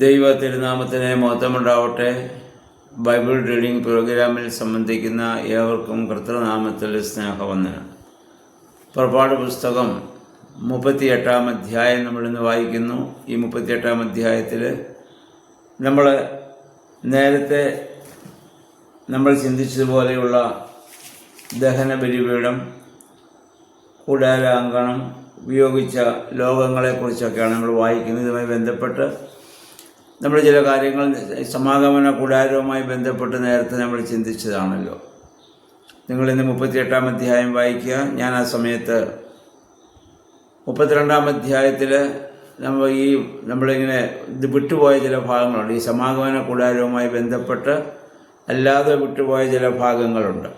ദൈവ തിരുനാമത്തിന് മഹത്വമുണ്ടാവട്ടെ. Bible reading പ്രോഗ്രാമിൽ സംബന്ധിക്കുന്ന ഏവർക്കും കർത്തൃനാമത്തിൽ സ്നേഹവന്ദനം. പുറപ്പാട് പുസ്തകം 38-ാം അധ്യായം നമ്മളിന്ന് വായിക്കുന്നു. ഈ 38-ാം അധ്യായത്തിൽ നമ്മൾ നേരത്തെ ചിന്തിച്ചതുപോലെയുള്ള ദഹന ബലിപീഠം, കൂടാരാങ്കണം, ഉപയോഗിച്ച ലോകങ്ങളെക്കുറിച്ചൊക്കെയാണ് നമ്മൾ വായിക്കുന്നത്. ഇതുമായി ബന്ധപ്പെട്ട് നമ്മൾ ചില കാര്യങ്ങൾ സമാഗമന കൂടാരവുമായി ബന്ധപ്പെട്ട് നേരത്തെ നമ്മൾ ചിന്തിച്ചതാണല്ലോ. നിങ്ങളിന്ന് 38-ാം അധ്യായം വായിക്കുക. ഞാൻ ആ സമയത്ത് 32-ാം അധ്യായത്തിൽ നമ്മളിങ്ങനെ ഇത് വിട്ടുപോയ ചില ഭാഗങ്ങളുണ്ട്. ഈ സമാഗമന കൂടാരവുമായി ബന്ധപ്പെട്ട് അല്ലാതെ വിട്ടുപോയ ചില ഭാഗങ്ങളുണ്ട്.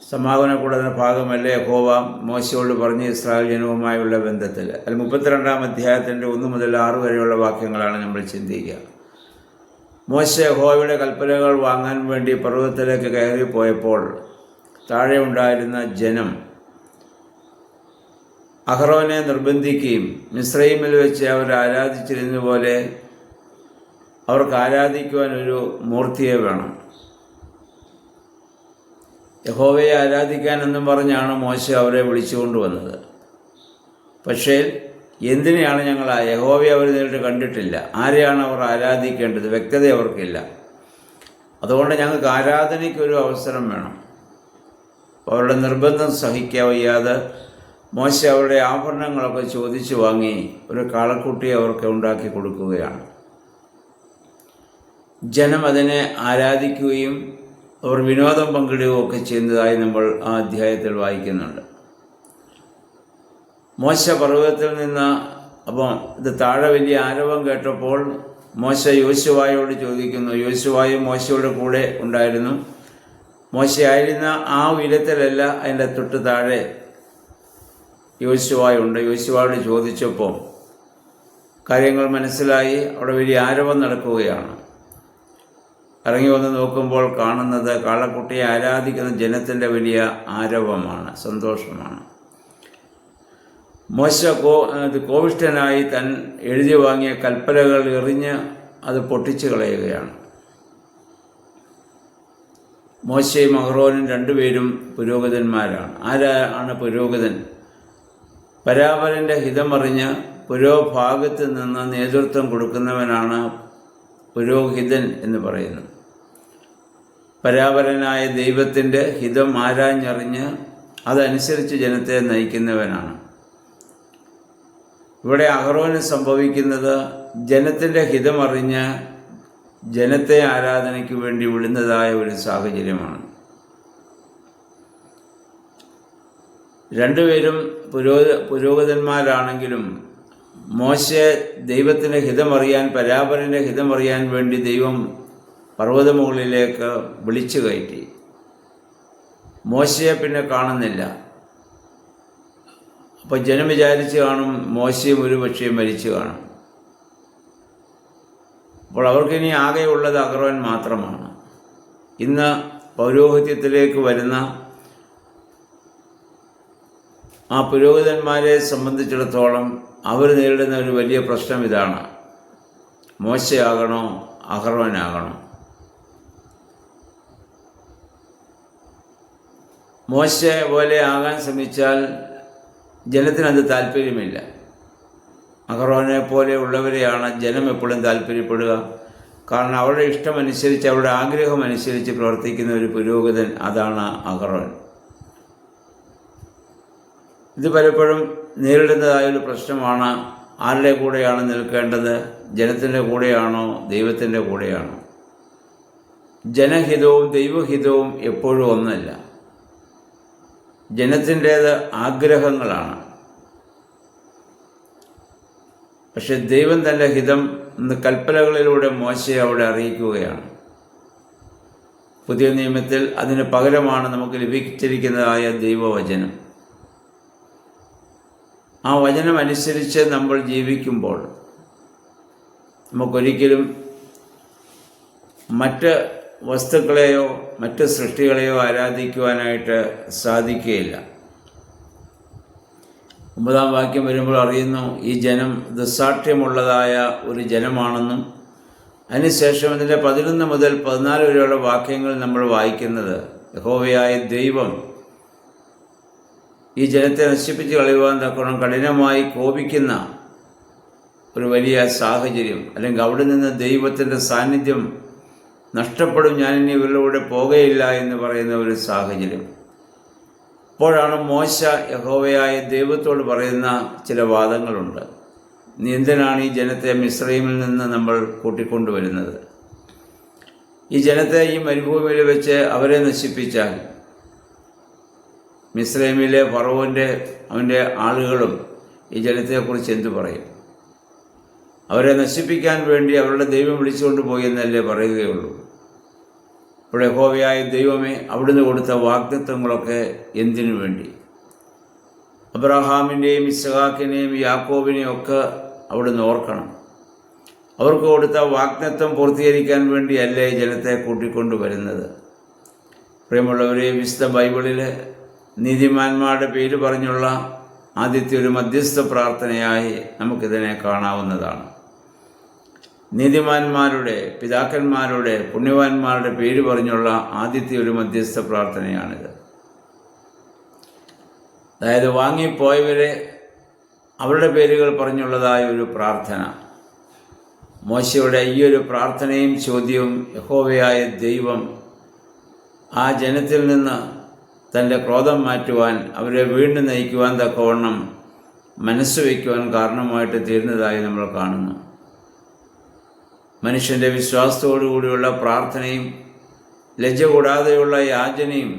സമാഗമന കൂടാര ഭാഗമല്ല യഹോവ മോശയോട് പറഞ്ഞ് ഇസ്രായേൽ ജനവുമായുള്ള ബന്ധത്തിൽ. അതിൽ 32-ാം അധ്യായത്തിൻ്റെ 1 മുതൽ 6 വരെയുള്ള വാക്യങ്ങളാണ് നമ്മൾ ചിന്തിക്കുക. മോശ യഹോവയുടെ കൽപ്പനകൾ വാങ്ങാൻ വേണ്ടി പർവ്വതത്തിലേക്ക് കയറിപ്പോയപ്പോൾ താഴെ ഉണ്ടായിരുന്ന ജനം അഹ്റോനെ നിർബന്ധിക്കുകയും മിസ്രയീമിൽ വെച്ച് അവർ ആരാധിച്ചിരുന്ന പോലെ അവർക്ക് ആരാധിക്കുവാൻ ഒരു മൂർത്തിയെ വേണം, യഹോവയെ ആരാധിക്കാനെന്നും പറഞ്ഞാണ് മോശ അവരെ വിളിച്ചുകൊണ്ടുവന്നത്. പക്ഷേ എന്തിനെയാണ് ഞങ്ങൾ യഹോവയെ അവർ നേരിട്ട് കണ്ടിട്ടില്ല. ആരെയാണ് അവർ ആരാധിക്കേണ്ടത്? വ്യക്തത അവർക്കില്ല. അതുകൊണ്ട് ഞങ്ങൾക്ക് ആരാധനയ്ക്കൊരു അവസരം വേണം. അവരുടെ നിർബന്ധം സഹിക്കാൻ വയ്യാതെ മോശ അവരുടെ ആഭരണങ്ങളൊക്കെ ചോദിച്ചു വാങ്ങി ഒരു കാളക്കുട്ടിയെ അവർക്ക് ഉണ്ടാക്കി കൊടുക്കുകയാണ്. ജനം അതിനെ ആരാധിക്കുകയും അവർ വിനോദം പങ്കിടുകയൊക്കെ ചെയ്യുന്നതായി നമ്മൾ ആ അധ്യായത്തിൽ വായിക്കുന്നുണ്ട്. മോശ പർവ്വതത്തിൽ നിന്ന് ഇത് താഴെ വലിയ ആരവം കേട്ടപ്പോൾ മോശ യോശുവായോട് ചോദിക്കുന്നു. യോശുവായും മോശയുടെ കൂടെ ഉണ്ടായിരുന്നു. മോശയായിരുന്ന ആ ഉയരത്തിലല്ല, അതിൻ്റെ തൊട്ട് താഴെ യോശുവായുണ്ട്. യോശുവായോട് ചോദിച്ചപ്പോൾ കാര്യങ്ങൾ മനസ്സിലായി. അവിടെ വലിയ ആരവം നടക്കുകയാണ്. ഇറങ്ങി വന്ന് നോക്കുമ്പോൾ കാണുന്നത് കാളക്കുട്ടിയെ ആരാധിക്കുന്ന ജനത്തിൻ്റെ വലിയ ആരവമാണ്, സന്തോഷമാണ്. മോശ കോപിഷ്ഠനായി എഴുതി വാങ്ങിയ കൽപ്പനകൾ എറിഞ്ഞ് അത് പൊട്ടിച്ചു കളയുകയാണ്. മോശയും അഹ്റോനും രണ്ടുപേരും പുരോഹിതന്മാരാണ്. ആരാണ് പുരോഹിതൻ? പരാപരൻ്റെ ഹിതമറിഞ്ഞ് പുരോഭാഗത്ത് നിന്ന് നേതൃത്വം കൊടുക്കുന്നവനാണ് പുരോഹിതൻ എന്ന് പറയുന്നത്. പരാപരനായ ദൈവത്തിൻ്റെ ഹിതം ആരാഞ്ഞറിഞ്ഞ് അതനുസരിച്ച് ജനത്തെ നയിക്കുന്നവനാണ്. ഇവിടെ അഹ്റോന് സംഭവിക്കുന്നത് ജനത്തിൻ്റെ ഹിതമറിഞ്ഞ് ജനത്തെ ആരാധനയ്ക്ക് വേണ്ടി വിടുന്നതായ ഒരു സാഹചര്യമാണ്. രണ്ടുപേരും പുരോഹിതന്മാരാണെങ്കിലും മോശ ദൈവത്തിൻ്റെ ഹിതമറിയാൻ, പരാപരൻ്റെ ഹിതമറിയാൻ വേണ്ടി ദൈവം പർവ്വതമുകളിലേക്ക് വിളിച്ചു കയറ്റി. മോശയെ പിന്നെ കാണുന്നില്ല. അപ്പോൾ ജനം വിചാരിച്ച് കാണും മോശയും ഒരു പക്ഷേ മരിച്ചു കാണും. അപ്പോൾ അവർക്കിനി ആകെയുള്ളത് അഹ്റോൻ മാത്രമാണ്. ഇന്ന് പൗരോഹിത്യത്തിലേക്ക് വരുന്ന ആ പുരോഹിതന്മാരെ സംബന്ധിച്ചിടത്തോളം അവർ നേരിടുന്ന ഒരു വലിയ പ്രശ്നം ഇതാണ്: മോശയാകണോ അഹ്റോനാകണോ? മോശ പോലെ ആകാൻ ശ്രമിച്ചാൽ ജനത്തിനത് താല്പര്യമില്ല. അഹ്റോനെ പോലെ ഉള്ളവരെയാണ് ജനം എപ്പോഴും താല്പര്യപ്പെടുക. കാരണം അവരുടെ ഇഷ്ടമനുസരിച്ച്, അവരുടെ ആഗ്രഹമനുസരിച്ച് പ്രവർത്തിക്കുന്ന ഒരു പുരോഹിതൻ, അതാണ് അഹ്റോൻ. ഇത് പലപ്പോഴും നേരിടുന്നതായൊരു പ്രശ്നമാണ്. ആരുടെ കൂടെയാണ് നിൽക്കേണ്ടത്? ജനത്തിൻ്റെ കൂടെയാണോ ദൈവത്തിൻ്റെ കൂടെയാണോ? ജനഹിതവും ദൈവഹിതവും എപ്പോഴും ഒന്നല്ല. ജനത്തിൻ്റേത് ആഗ്രഹങ്ങളാണ്. പക്ഷെ ദൈവം തൻ്റെ ഹിതം കൽപ്പനകളിലൂടെ മോശയെ അവിടെ അറിയിക്കുകയാണ്. പുതിയ നിയമത്തിൽ അതിന് പകരമാണ് നമുക്ക് ലഭിച്ചിരിക്കുന്നതായ ദൈവവചനം. ആ വചനമനുസരിച്ച് നമ്മൾ ജീവിക്കുമ്പോൾ നമുക്കൊരിക്കലും മറ്റ് വസ്തുക്കളെയോ മറ്റ് സൃഷ്ടികളെയോ ആരാധിക്കുവാനായിട്ട് സാധിക്കുകയില്ല. 9-ാം വാക്യം വരുമ്പോൾ അറിയുന്നു ഈ ജനം ദുസ്സാഠ്യമുള്ളതായ ഒരു ജനമാണെന്നും. അതിനുശേഷം ഇതിൻ്റെ 11 മുതൽ 14 വരെയുള്ള വാക്യങ്ങൾ നമ്മൾ വായിക്കുന്നത് യഹോവയായ ദൈവം ഈ ജനത്തെ നശിപ്പിച്ച് കളയുവാൻ തക്കവണ്ണം കഠിനമായി കോപിക്കുന്ന ഒരു വലിയ സാഹചര്യം, അല്ലെങ്കിൽ അവിടെ നിന്ന് ദൈവത്തിൻ്റെ സാന്നിധ്യം നഷ്ടപ്പെടും, ഞാനിനി ഇവരിലൂടെ പോകുകയില്ല എന്ന് പറയുന്ന ഒരു സാഹചര്യം. അപ്പോഴാണ് മോശ യഹോവയായ ദൈവത്തോട് പറയുന്ന ചില വാദങ്ങളുണ്ട്. നീ എന്തിനാണ് ഈ ജനത്തെ മിസ്രയീമിൽ നിന്ന് നമ്മൾ കൂട്ടിക്കൊണ്ടുവരുന്നത്? ഈ ജനത്തെ ഈ മരുഭൂമിയിൽ വെച്ച് അവരെ നശിപ്പിച്ചാൽ മിസ്രയീമിലെ അവൻ്റെ ആളുകളും ഈ ജനത്തെക്കുറിച്ച് എന്തു പറയും? അവരെ നശിപ്പിക്കാൻ വേണ്ടി അവരുടെ ദൈവം വിളിച്ചുകൊണ്ട് പോയി എന്നല്ലേ പറയുകയുള്ളൂ. ഇപ്പോൾ യഹോവയായ ദൈവമേ, അവിടുന്ന് കൊടുത്ത വാഗ്ദത്തങ്ങളൊക്കെ എന്തിനു വേണ്ടി? അബ്രഹാമിൻ്റെയും ഇസ്ഹാക്കിനെയും യാക്കോബിനെയും ഒക്കെ അവിടുന്ന് ഓർക്കണം. അവർക്ക് കൊടുത്ത വാഗ്ദത്തം പൂർത്തീകരിക്കാൻ വേണ്ടിയല്ലേ ജനത്തെ കൂട്ടിക്കൊണ്ടുവരുന്നത്? പ്രിയമുള്ളവരെ, വിശുദ്ധ ബൈബിളിൽ നീതിമാന്മാരുടെ പേര് പറഞ്ഞുള്ള ആദ്യത്തെ ഒരു മധ്യസ്ഥ പ്രാർത്ഥനയായി നമുക്കിതിനെ കാണാവുന്നതാണ്. നീതിമാന്മാരുടെ, പിതാക്കന്മാരുടെ, പുണ്യവാന്മാരുടെ പേര് പറഞ്ഞുള്ള ആദ്യത്തെ ഒരു മധ്യസ്ഥ പ്രാർത്ഥനയാണിത്. അതായത് വാങ്ങിപ്പോയവരെ അവരുടെ പേരുകൾ പറഞ്ഞുള്ളതായ ഒരു പ്രാർത്ഥന. മോശയുടെ ഈ ഒരു പ്രാർത്ഥനയും ചോദ്യവും യഹോവയായ ദൈവം ആ ജനത്തിൽ നിന്ന് തൻ്റെ ക്രോധം മാറ്റുവാൻ, അവരെ വീണ്ടും നയിക്കുവാൻ തക്കവണ്ണം മനസ്സ് വയ്ക്കുവാൻ കാരണമായിട്ട് തീരുന്നതായി നമ്മൾ കാണുന്നു. മനുഷ്യൻ്റെ വിശ്വാസത്തോടുകൂടിയുള്ള പ്രാർത്ഥനയും ലജ്ജ കൂടാതെയുള്ള യാചനയും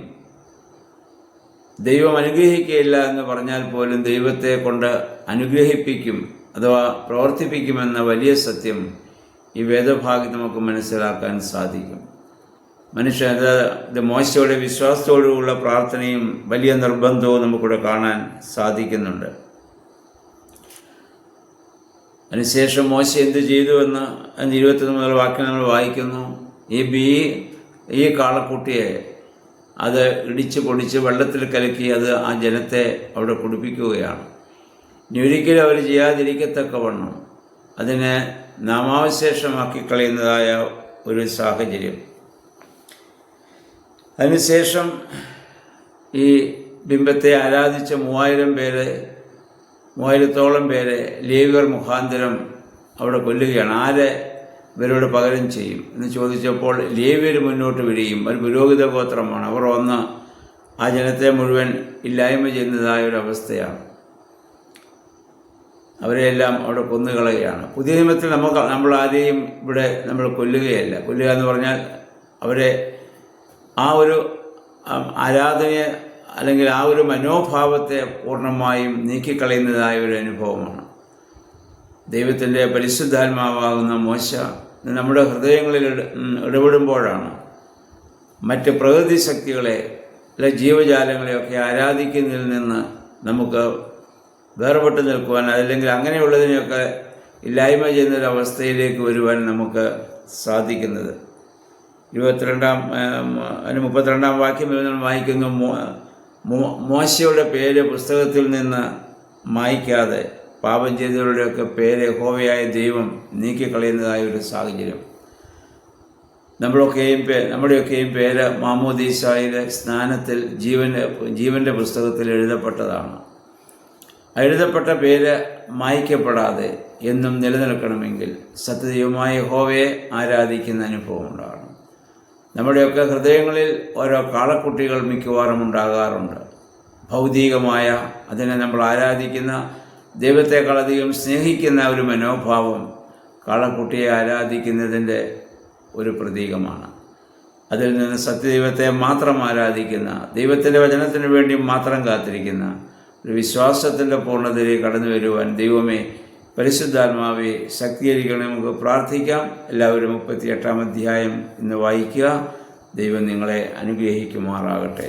ദൈവം അനുഗ്രഹിക്കുകയില്ല എന്ന് പറഞ്ഞാൽ പോലും ദൈവത്തെ കൊണ്ട് അനുഗ്രഹിപ്പിക്കും അഥവാ പ്രവർത്തിപ്പിക്കുമെന്ന വലിയ സത്യം ഈ വേദഭാഗത്ത് നമുക്ക് മനസ്സിലാക്കാൻ സാധിക്കും. മനുഷ്യൻ മോശയുടെ വിശ്വാസത്തോടുള്ള പ്രാർത്ഥനയും വലിയ നിർബന്ധവും നമുക്കിവിടെ കാണാൻ സാധിക്കുന്നുണ്ട്. അതിനുശേഷം മോശ എന്ത് ചെയ്തു എന്ന് 21 മുതൽ വാക്യം നമ്മൾ വായിക്കുന്നു. ഈ കാളക്കുട്ടിയെ അത് ഇടിച്ച് പൊടിച്ച് വെള്ളത്തിൽ കലക്കി അത് ആ ജനത്തെ അവിടെ കുടിപ്പിക്കുകയാണ്. ഇനി ഒരിക്കലും അവർ ചെയ്യാതിരിക്കത്തക്കവണ്ണം അതിനെ നാമാവശേഷമാക്കി കളയുന്നതായ ഒരു സാഹചര്യം. അതിനുശേഷം ഈ ബിംബത്തെ ആരാധിച്ച 3000-ഓളം പേരെ ലേവ്യർ മുഖാന്തരം അവിടെ കൊല്ലുകയാണ്. ആരെ ഇവരോട് പകരം ചെയ്യും എന്ന് ചോദിച്ചപ്പോൾ ലേവ്യർ മുന്നോട്ട് വരികയും, ഒരു പുരോഹിത ഗോത്രമാണ്, അവർ വന്ന് ആ ജനത്തെ മുഴുവൻ ഇല്ലായ്മ ചെയ്യുന്നതായ ഒരവസ്ഥയാണ്. അവരെയെല്ലാം അവിടെ കൊന്നുകളയുകയാണ്. പുതിയ നിയമത്തിൽ നമ്മൾ ആരെയും ഇവിടെ നമ്മൾ കൊല്ലുകയല്ല. കൊല്ലുക എന്ന് പറഞ്ഞാൽ അവരെ ആ ഒരു ആരാധനയെ അല്ലെങ്കിൽ ആ ഒരു മനോഭാവത്തെ പൂർണ്ണമായും നീക്കിക്കളയുന്നതായ ഒരു അനുഭവമാണ്. ദൈവത്തിൻ്റെ പരിശുദ്ധാത്മാവാകുന്ന മോശ നമ്മുടെ ഹൃദയങ്ങളിൽ ഇടപെടുമ്പോഴാണ് മറ്റ് പ്രകൃതി ശക്തികളെ അല്ലെ ജീവജാലങ്ങളെയൊക്കെ ആരാധിക്കുന്നതിൽ നിന്ന് നമുക്ക് വേർപെട്ട് നിൽക്കുവാൻ, അതല്ലെങ്കിൽ അങ്ങനെയുള്ളതിനെയൊക്കെ ഇല്ലായ്മ ചെയ്യുന്നൊരവസ്ഥയിലേക്ക് വരുവാൻ നമുക്ക് സാധിക്കുന്നത്. 32-ാം വാക്യം വായിക്കുന്നു, മോശയുടെ പേര് പുസ്തകത്തിൽ നിന്ന് മായ്ക്കാതെ പാപം ചെയ്തവരുടെയൊക്കെ പേര് യഹോവയായ ദൈവം നീക്കിക്കളയുന്നതായ ഒരു സാഹചര്യം. നമ്മുടെയൊക്കെയും പേര് മാമോദീസായിലെ സ്നാനത്തിൽ ജീവൻ്റെ പുസ്തകത്തിൽ എഴുതപ്പെട്ടതാണ്. എഴുതപ്പെട്ട പേര് മായ്ക്കപ്പെടാതെ എന്നും നിലനിൽക്കണമെങ്കിൽ സത്യദൈവമായ യഹോവയെ ആരാധിക്കുന്ന അനുഭവം ഉണ്ടാകണം. നമ്മുടെയൊക്കെ ഹൃദയങ്ങളിൽ ഓരോ കാളക്കുട്ടികൾ മിക്കവാറും ഉണ്ടാകാറുണ്ട്. ഭൗതികമായ അതിനെ നമ്മൾ ആരാധിക്കുന്ന, ദൈവത്തെക്കാളധികം സ്നേഹിക്കുന്ന ഒരു മനോഭാവം കാളക്കുട്ടിയെ ആരാധിക്കുന്നതിൻ്റെ ഒരു പ്രതീകമാണ്. അതിൽ നിന്ന് സത്യദൈവത്തെ മാത്രം ആരാധിക്കുന്ന, ദൈവത്തിൻ്റെ വചനത്തിന് വേണ്ടി മാത്രം കാത്തിരിക്കുന്ന ഒരു വിശ്വാസത്തിൻ്റെ പൂർണ്ണതയിലേക്ക് കടന്നു വരുവാൻ ദൈവമേ, പരിശുദ്ധാത്മാവെ ശക്തീകരിക്കണേ. നമുക്ക് പ്രാർത്ഥിക്കാം. എല്ലാവരും 38-ാം അധ്യായം ഇന്ന് വായിക്കുക. ദൈവം നിങ്ങളെ അനുഗ്രഹിക്കുമാറാകട്ടെ.